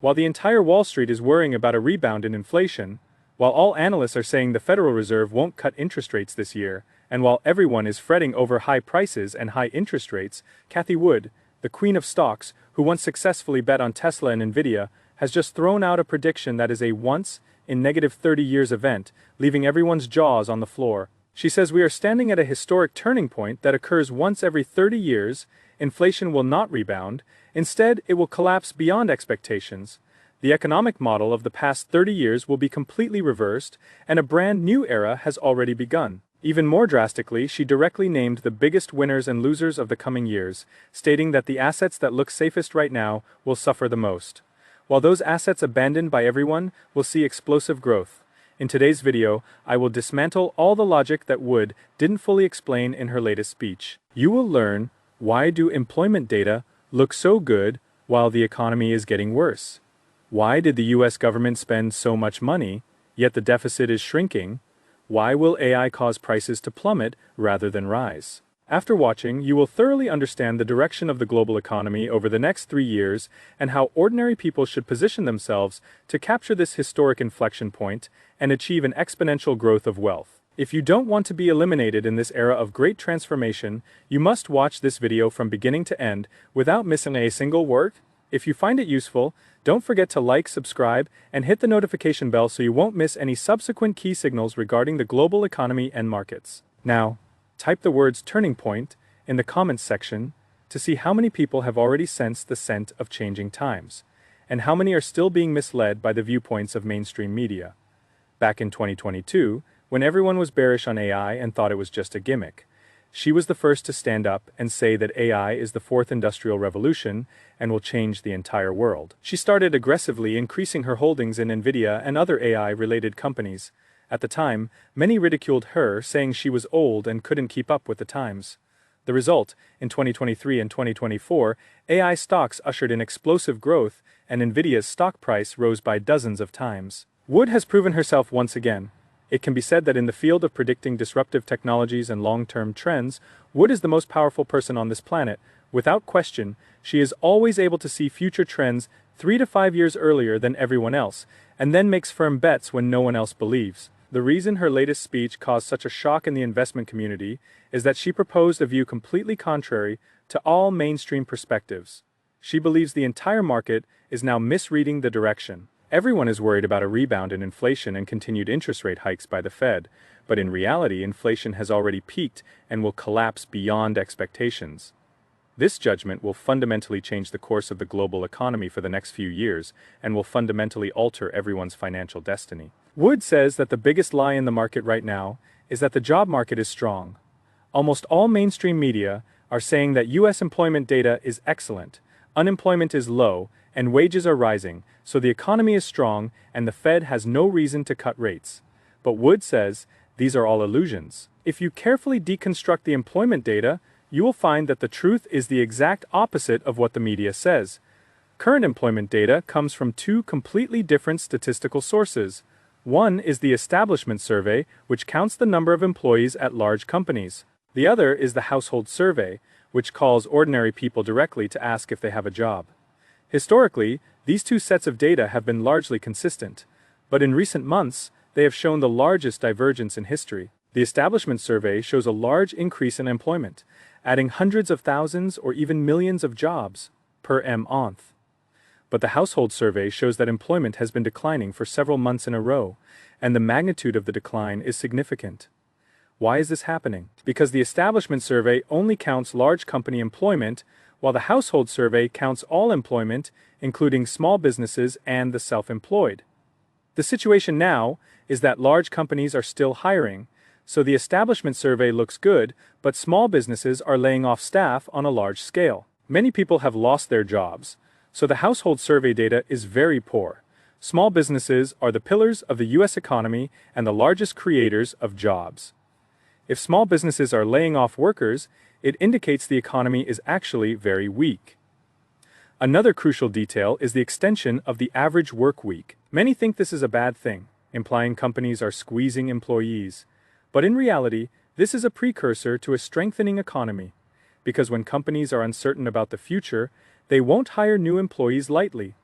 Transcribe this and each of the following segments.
While the entire Wall Street is worrying about a rebound in inflation, while all analysts are saying the Federal Reserve won't cut interest rates this year, and while everyone is fretting over high prices and high interest rates, Cathie Wood, the queen of stocks, who once successfully bet on Tesla and Nvidia, has just thrown out a prediction that is a once-in-30-years event, leaving everyone's jaws on the floor. She says we are standing at a historic turning point that occurs once every 30 years. Inflation will not rebound. Instead, it will collapse beyond expectations. The economic model of the past 30 years will be completely reversed, and a brand new era has already begun. Even more drastically, she directly named the biggest winners and losers of the coming years, stating that the assets that look safest right now will suffer the most, while those assets abandoned by everyone will see explosive growth. In today's video, I will dismantle all the logic that Wood didn't fully explain in her latest speech. You will learn why do employment data look so good while the economy is getting worse. Why did the US government spend so much money, yet the deficit is shrinking? Why will AI cause prices to plummet rather than rise? After watching, you will thoroughly understand the direction of the global economy over the next 3 years and how ordinary people should position themselves to capture this historic inflection point and achieve an exponential growth of wealth. If you don't want to be eliminated in this era of great transformation, you must watch this video from beginning to end without missing a single word. If you find it useful, don't forget to like, subscribe, and hit the notification bell so you won't miss any subsequent key signals regarding the global economy and markets. Now, type the words turning point in the comments section to see how many people have already sensed the scent of changing times, and how many are still being misled by the viewpoints of mainstream media. Back in 2022, when everyone was bearish on AI and thought it was just a gimmick, she was the first to stand up and say that AI is the fourth industrial revolution and will change the entire world. She started aggressively increasing her holdings in Nvidia and other AI-related companies. At the time, many ridiculed her, saying she was old and couldn't keep up with the times. The result, in 2023 and 2024, AI stocks ushered in explosive growth, and Nvidia's stock price rose by dozens of times. Wood has proven herself once again. It can be said that in the field of predicting disruptive technologies and long-term trends, Wood is the most powerful person on this planet. Without question, she is always able to see future trends 3 to 5 years earlier than everyone else, and then makes firm bets when no one else believes. The reason her latest speech caused such a shock in the investment community is that she proposed a view completely contrary to all mainstream perspectives. She believes the entire market is now misreading the direction. Everyone is worried about a rebound in inflation and continued interest rate hikes by the Fed, but in reality, inflation has already peaked and will collapse beyond expectations. This judgment will fundamentally change the course of the global economy for the next few years and will fundamentally alter everyone's financial destiny. Wood says that the biggest lie in the market right now is that the job market is strong. Almost all mainstream media are saying that US employment data is excellent, unemployment is low, and wages are rising, so the economy is strong and the Fed has no reason to cut rates. But Wood says these are all illusions. If you carefully deconstruct the employment data, you will find that the truth is the exact opposite of what the media says. Current employment data comes from two completely different statistical sources. One is the Establishment Survey, which counts the number of employees at large companies. The other is the Household Survey, which calls ordinary people directly to ask if they have a job. Historically, these two sets of data have been largely consistent, but in recent months, they have shown the largest divergence in history. The Establishment Survey shows a large increase in employment, adding hundreds of thousands or even millions of jobs per month. But the Household Survey shows that employment has been declining for several months in a row, and the magnitude of the decline is significant. Why is this happening? Because the Establishment Survey only counts large company employment, while the Household Survey counts all employment, including small businesses and the self-employed. The situation now is that large companies are still hiring, so the Establishment Survey looks good, but small businesses are laying off staff on a large scale. Many people have lost their jobs, so the Household Survey data is very poor. Small businesses are the pillars of the US economy and the largest creators of jobs. If small businesses are laying off workers, it indicates the economy is actually very weak. Another crucial detail is the extension of the average work week. Many think this is a bad thing, implying companies are squeezing employees. But in reality, this is a precursor to a strengthening economy, because when companies are uncertain about the future, they won't hire new employees lightly.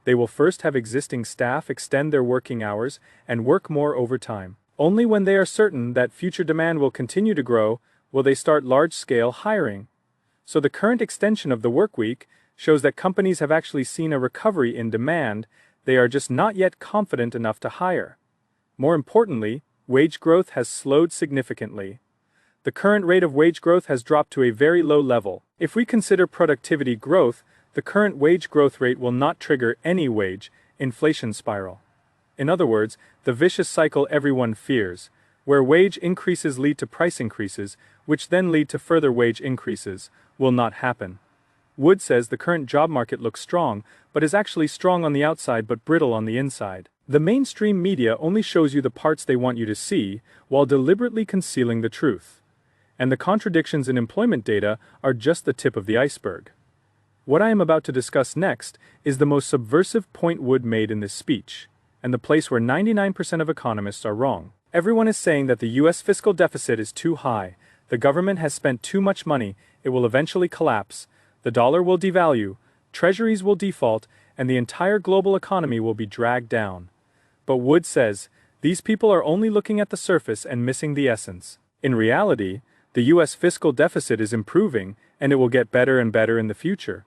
they will first have existing staff extend their working hours and work more overtime. Only when they are certain that future demand will continue to grow will they start large-scale hiring. So the current extension of the workweek shows that companies have actually seen a recovery in demand, they are just not yet confident enough to hire. More importantly, wage growth has slowed significantly. The current rate of wage growth has dropped to a very low level. If we consider productivity growth, the current wage growth rate will not trigger any wage inflation spiral. In other words, the vicious cycle everyone fears, where wage increases lead to price increases, which then lead to further wage increases, will not happen. Wood says the current job market looks strong, but is actually strong on the outside but brittle on the inside. The mainstream media only shows you the parts they want you to see, while deliberately concealing the truth. And the contradictions in employment data are just the tip of the iceberg. What I am about to discuss next is the most subversive point Wood made in this speech, and the place where 99% of economists are wrong. Everyone is saying that the US fiscal deficit is too high, the government has spent too much money, it will eventually collapse, the dollar will devalue, treasuries will default, and the entire global economy will be dragged down. But Wood says, these people are only looking at the surface and missing the essence. In reality, the US fiscal deficit is improving, and it will get better and better in the future.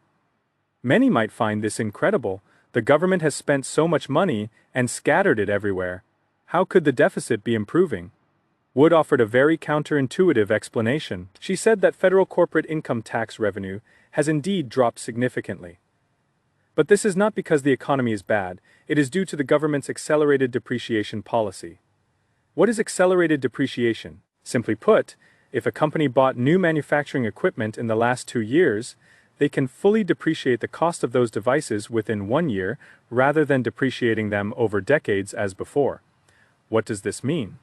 Many might find this incredible. The government has spent so much money and scattered it everywhere. How could the deficit be improving? Wood offered a very counterintuitive explanation. She said that federal corporate income tax revenue has indeed dropped significantly. But this is not because the economy is bad, it is due to the government's accelerated depreciation policy. What is accelerated depreciation? Simply put, if a company bought new manufacturing equipment in the last 2 years, they can fully depreciate the cost of those devices within 1 year rather than depreciating them over decades as before. What does this mean?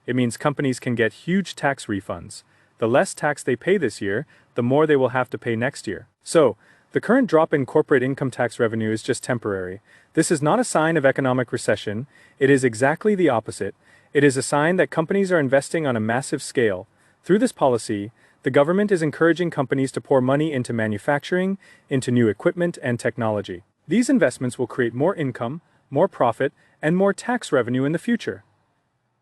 It means companies can get huge tax refunds. The less tax they pay this year, the more they will have to pay next year. So, the current drop in corporate income tax revenue is just temporary. This is not a sign of economic recession, it is exactly the opposite. It is a sign that companies are investing on a massive scale. Through this policy, the government is encouraging companies to pour money into manufacturing, into new equipment and technology. These investments will create more income, more profit, and more tax revenue in the future.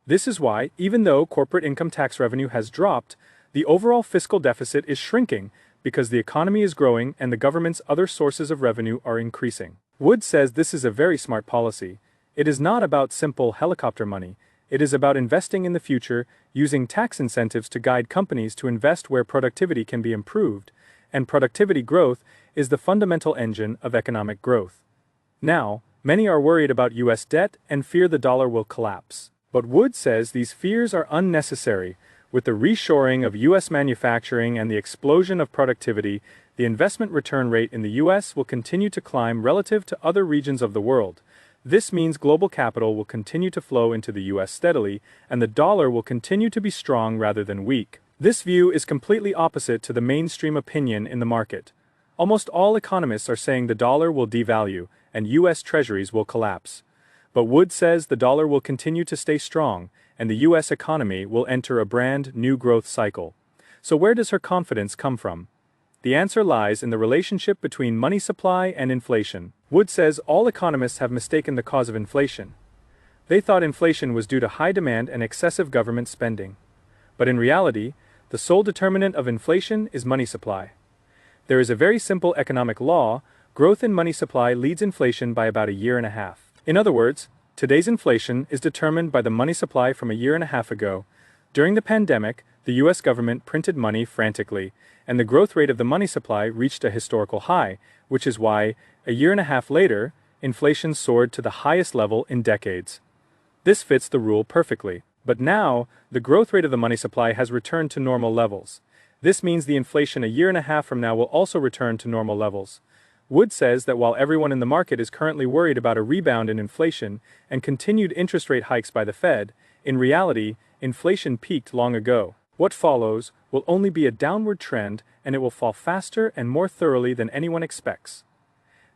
This is why, even though corporate income tax revenue has dropped, the overall fiscal deficit is shrinking because the economy is growing and the government's other sources of revenue are increasing. Wood says this is a very smart policy. It is not about simple helicopter money. It is about investing in the future, using tax incentives to guide companies to invest where productivity can be improved, and productivity growth is the fundamental engine of economic growth. Now, many are worried about US debt and fear the dollar will collapse. But Wood says these fears are unnecessary. With the reshoring of US manufacturing and the explosion of productivity, the investment return rate in the US will continue to climb relative to other regions of the world. This means global capital will continue to flow into the US steadily, and the dollar will continue to be strong rather than weak. This view is completely opposite to the mainstream opinion in the market. Almost all economists are saying the dollar will devalue, and US treasuries will collapse. But Wood says the dollar will continue to stay strong, and the US economy will enter a brand new growth cycle. So where does her confidence come from? The answer lies in the relationship between money supply and inflation. Wood says all economists have mistaken the cause of inflation. They thought inflation was due to high demand and excessive government spending. But in reality, the sole determinant of inflation is money supply. There is a very simple economic law: growth in money supply leads inflation by about 1.5 years. In other words, today's inflation is determined by the money supply from 1.5 years ago. During the pandemic, the US government printed money frantically, and the growth rate of the money supply reached a historical high, which is why, 1.5 years later, inflation soared to the highest level in decades. This fits the rule perfectly. But now, the growth rate of the money supply has returned to normal levels. This means the inflation 1.5 years from now will also return to normal levels. Wood says that while everyone in the market is currently worried about a rebound in inflation and continued interest rate hikes by the Fed, in reality, inflation peaked long ago. What follows will only be a downward trend, and it will fall faster and more thoroughly than anyone expects.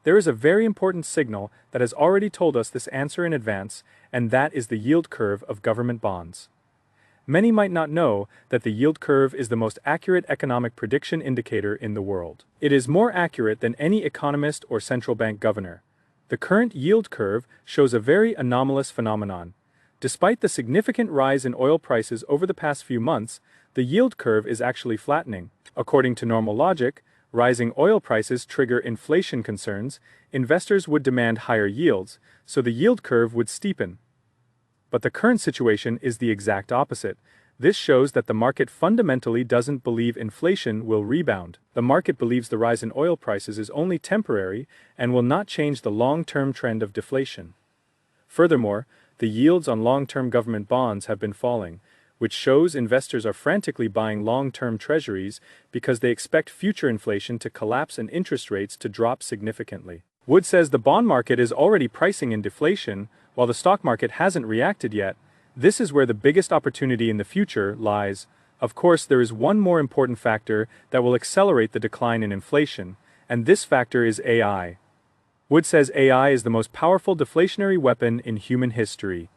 There is a very important signal that has already told us this answer in advance, and that is the yield curve of government bonds. Many might not know that the yield curve is the most accurate economic prediction indicator in the world. It is more accurate than any economist or central bank governor. The current yield curve shows a very anomalous phenomenon. Despite the significant rise in oil prices over the past few months, the yield curve is actually flattening. According to normal logic, rising oil prices trigger inflation concerns, investors would demand higher yields, so the yield curve would steepen. But the current situation is the exact opposite. This shows that the market fundamentally doesn't believe inflation will rebound. The market believes the rise in oil prices is only temporary and will not change the long-term trend of deflation. Furthermore, the yields on long-term government bonds have been falling, which shows investors are frantically buying long-term treasuries because they expect future inflation to collapse and interest rates to drop significantly. Wood says the bond market is already pricing in deflation, while the stock market hasn't reacted yet. This is where the biggest opportunity in the future lies. Of course, there is one more important factor that will accelerate the decline in inflation, and this factor is AI. Wood says AI is the most powerful deflationary weapon in human history,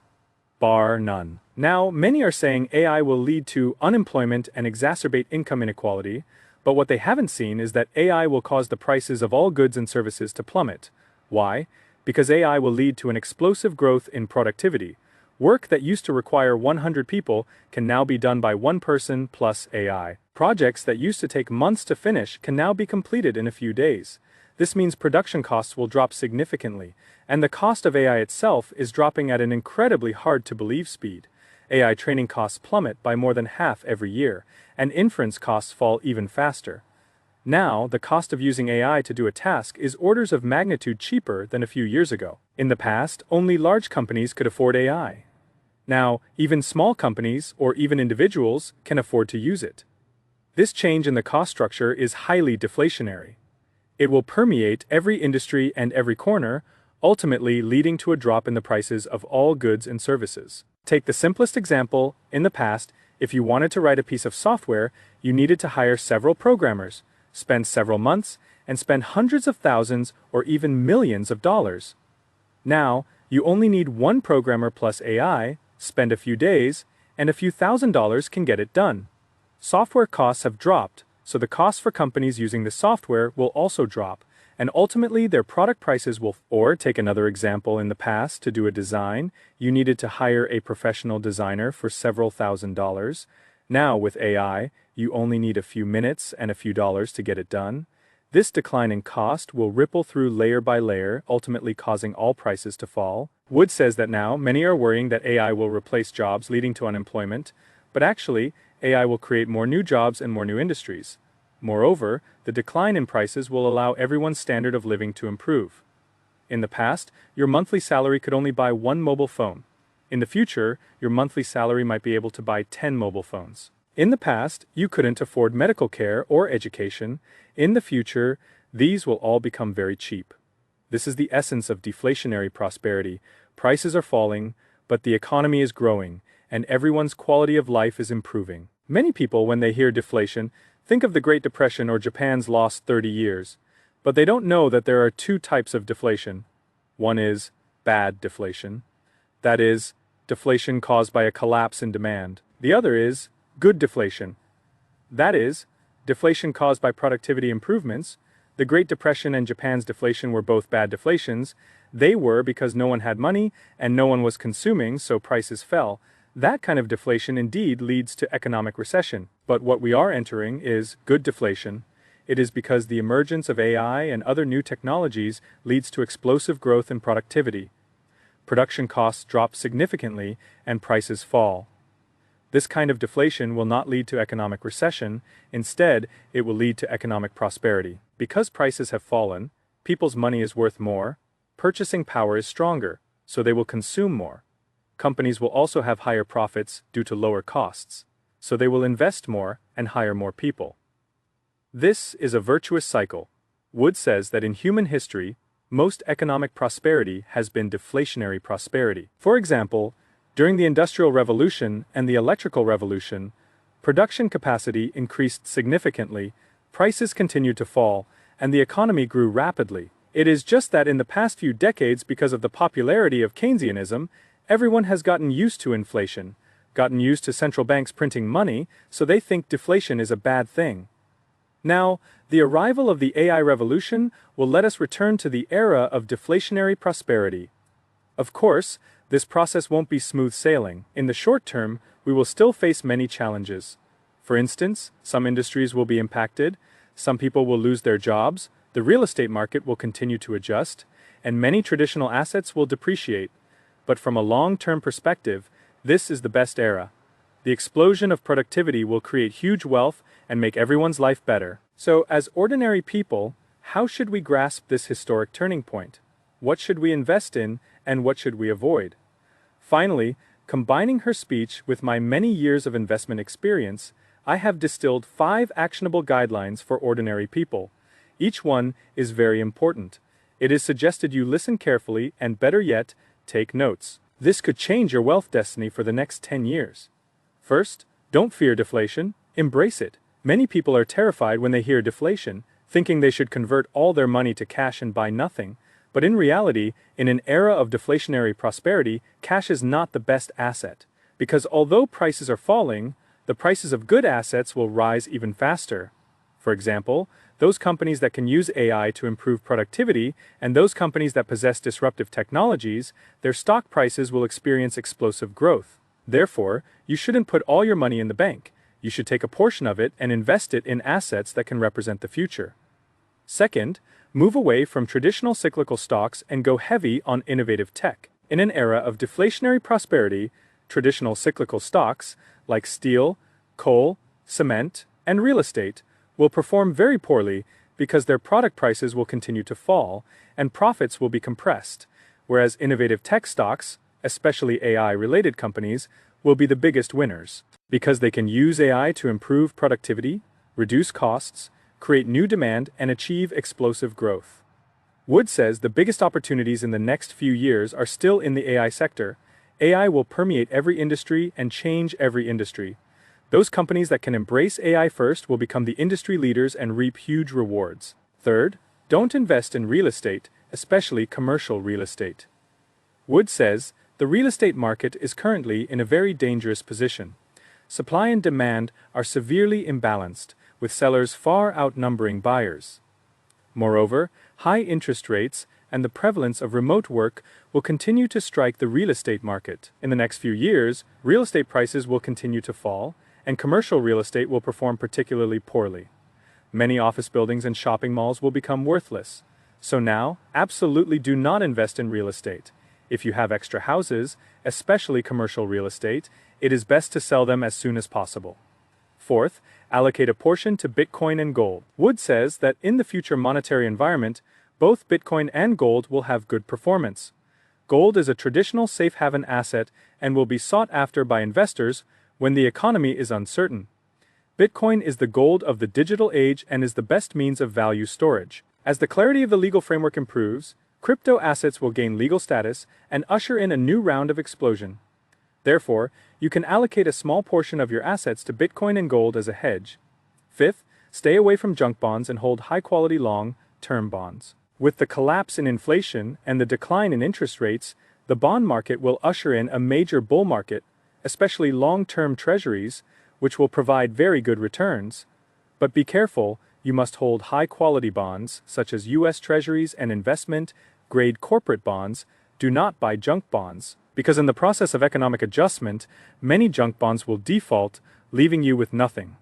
bar none. Now, many are saying AI will lead to unemployment and exacerbate income inequality, but what they haven't seen is that AI will cause the prices of all goods and services to plummet. Why? Because AI will lead to an explosive growth in productivity. Work that used to require 100 people can now be done by one person plus AI. Projects that used to take months to finish can now be completed in a few days. This means production costs will drop significantly, and the cost of AI itself is dropping at an incredibly hard-to-believe speed. AI training costs plummet by more than half every year, and inference costs fall even faster. Now, the cost of using AI to do a task is orders of magnitude cheaper than a few years ago. In the past, only large companies could afford AI. Now, even small companies, or even individuals, can afford to use it. This change in the cost structure is highly deflationary. It will permeate every industry and every corner, ultimately leading to a drop in the prices of all goods and services. Take the simplest example. In the past, if you wanted to write a piece of software, you needed to hire several programmers, spend several months, and spend hundreds of thousands or even millions of dollars. Now, you only need one programmer plus AI, spend a few days, and a few $1,000s can get it done. Software costs have dropped, so the cost for companies using the software will also drop, and ultimately their product prices will. Or take another example. In the past, to do a design, you needed to hire a professional designer for several $1,000s. Now, with AI, you only need a few minutes and a few dollars to get it done. This decline in cost will ripple through layer by layer, ultimately causing all prices to fall. Wood says that now many are worrying that AI will replace jobs, leading to unemployment, but actually, AI will create more new jobs and more new industries. Moreover, the decline in prices will allow everyone's standard of living to improve. In the past, your monthly salary could only buy one mobile phone. In the future, your monthly salary might be able to buy 10 mobile phones. In the past, you couldn't afford medical care or education. In the future, these will all become very cheap. This is the essence of deflationary prosperity. Prices are falling, but the economy is growing, and everyone's quality of life is improving. Many people, when they hear deflation, think of the Great Depression or Japan's lost 30 years. But they don't know that there are two types of deflation. One is bad deflation. That is, deflation caused by a collapse in demand. The other is good deflation. That is, deflation caused by productivity improvements. The Great Depression and Japan's deflation were both bad deflations. They were because no one had money and no one was consuming, so prices fell. That kind of deflation indeed leads to economic recession. But what we are entering is good deflation. It is because the emergence of AI and other new technologies leads to explosive growth in productivity. Production costs drop significantly and prices fall. This kind of deflation will not lead to economic recession. Instead, it will lead to economic prosperity. Because prices have fallen, people's money is worth more, purchasing power is stronger, so they will consume more. Companies will also have higher profits due to lower costs, so they will invest more and hire more people. This is a virtuous cycle. Wood says that in human history, most economic prosperity has been deflationary prosperity. For example, during the Industrial Revolution and the Electrical Revolution, production capacity increased significantly, prices continued to fall, and the economy grew rapidly. It is just that in the past few decades, because of the popularity of Keynesianism, everyone has gotten used to inflation, gotten used to central banks printing money, so they think deflation is a bad thing. Now, The arrival of the AI revolution will let us return to the era of deflationary prosperity. Of course, this process won't be smooth sailing. In the short term, we will still face many challenges. For instance, some industries will be impacted, some people will lose their jobs, the real estate market will continue to adjust, and many traditional assets will depreciate. But from a long-term perspective, this is the best era. The explosion of productivity will create huge wealth and make everyone's life better. So, as ordinary people, how should we grasp this historic turning point? What should we invest in, and what should we avoid? Finally, combining her speech with my many years of investment experience, I have distilled 5 actionable guidelines for ordinary people. Each one is very important. It is suggested you listen carefully and, better yet, take notes. This could change your wealth destiny for the next 10 years. First, don't fear deflation, embrace it. Many people are terrified when they hear deflation, thinking they should convert all their money to cash and buy nothing. But in reality, in an era of deflationary prosperity, cash is not the best asset. Because although prices are falling, the prices of good assets will rise even faster. For example, those companies that can use AI to improve productivity and those companies that possess disruptive technologies, their stock prices will experience explosive growth. Therefore, you shouldn't put all your money in the bank. You should take a portion of it and invest it in assets that can represent the future. Second, move away from traditional cyclical stocks and go heavy on innovative tech. In an era of deflationary prosperity, traditional cyclical stocks, like steel, coal, cement, and real estate, will perform very poorly because their product prices will continue to fall and profits will be compressed, whereas innovative tech stocks, especially AI-related companies, will be the biggest winners, because they can use AI to improve productivity, reduce costs, create new demand, and achieve explosive growth. Wood says the biggest opportunities in the next few years are still in the AI sector. AI will permeate every industry and change every industry. Those companies that can embrace AI first will become the industry leaders and reap huge rewards. Third, don't invest in real estate, especially commercial real estate. Wood says the real estate market is currently in a very dangerous position. Supply and demand are severely imbalanced, with sellers far outnumbering buyers. Moreover, high interest rates and the prevalence of remote work will continue to strike the real estate market. In the next few years, real estate prices will continue to fall, and commercial real estate will perform particularly poorly. Many office buildings and shopping malls will become worthless. So now, absolutely do not invest in real estate. If you have extra houses, especially commercial real estate, it is best to sell them as soon as possible. Fourth, allocate a portion to Bitcoin and gold. Wood says that in the future monetary environment, both Bitcoin and gold will have good performance. Gold is a traditional safe haven asset and will be sought after by investors when the economy is uncertain. Bitcoin is the gold of the digital age and is the best means of value storage. As the clarity of the legal framework improves, crypto assets will gain legal status and usher in a new round of explosion. Therefore, you can allocate a small portion of your assets to Bitcoin and gold as a hedge. Fifth, stay away from junk bonds and hold high-quality long-term bonds. With the collapse in inflation and the decline in interest rates, the bond market will usher in a major bull market, especially long-term treasuries, which will provide very good returns. But be careful, you must hold high-quality bonds, such as U.S. treasuries and investment-grade corporate bonds. Do not buy junk bonds, because in the process of economic adjustment, many junk bonds will default, leaving you with nothing.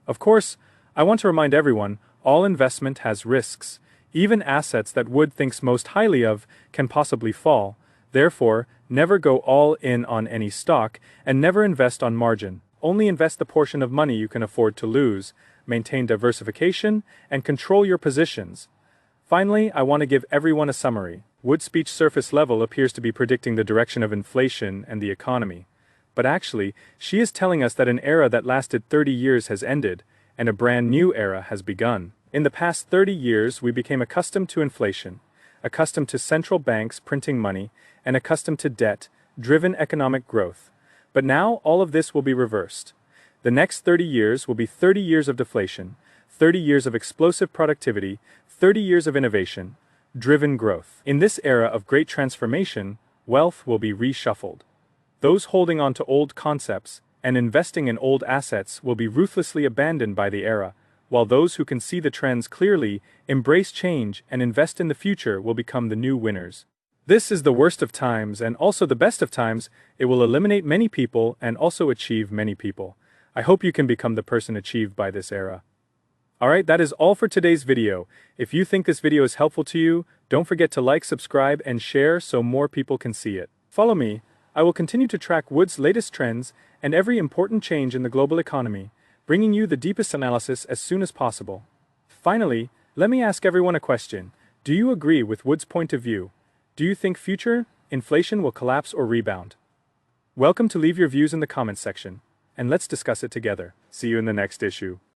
Of course, I want to remind everyone, all investment has risks. Even assets that Wood thinks most highly of can possibly fall. Therefore, never go all in on any stock, and never invest on margin. Only invest the portion of money you can afford to lose. Maintain diversification, and control your positions. Finally, I want to give everyone a summary. Wood's speech surface level appears to be predicting the direction of inflation and the economy. But actually, she is telling us that an era that lasted 30 years has ended, and a brand new era has begun. In the past 30 years, we became accustomed to inflation, accustomed to central banks printing money, and accustomed to debt-driven economic growth. But now, all of this will be reversed. The next 30 years will be 30 years of deflation, 30 years of explosive productivity, 30 years of innovation-driven growth. In this era of great transformation, wealth will be reshuffled. Those holding on to old concepts and investing in old assets will be ruthlessly abandoned by the era, while those who can see the trends clearly, embrace change, and invest in the future will become the new winners. This is the worst of times and also the best of times. It will eliminate many people and also achieve many people. I hope you can become the person achieved by this era. Alright, that is all for today's video. If you think this video is helpful to you, don't forget to like, subscribe, and share so more people can see it. Follow me. I will continue to track Wood's latest trends and every important change in the global economy, bringing you the deepest analysis as soon as possible. Finally, let me ask everyone a question. Do you agree with Wood's point of view? Do you think future inflation will collapse or rebound? Welcome to leave your views in the comments section, and let's discuss it together. See you in the next issue.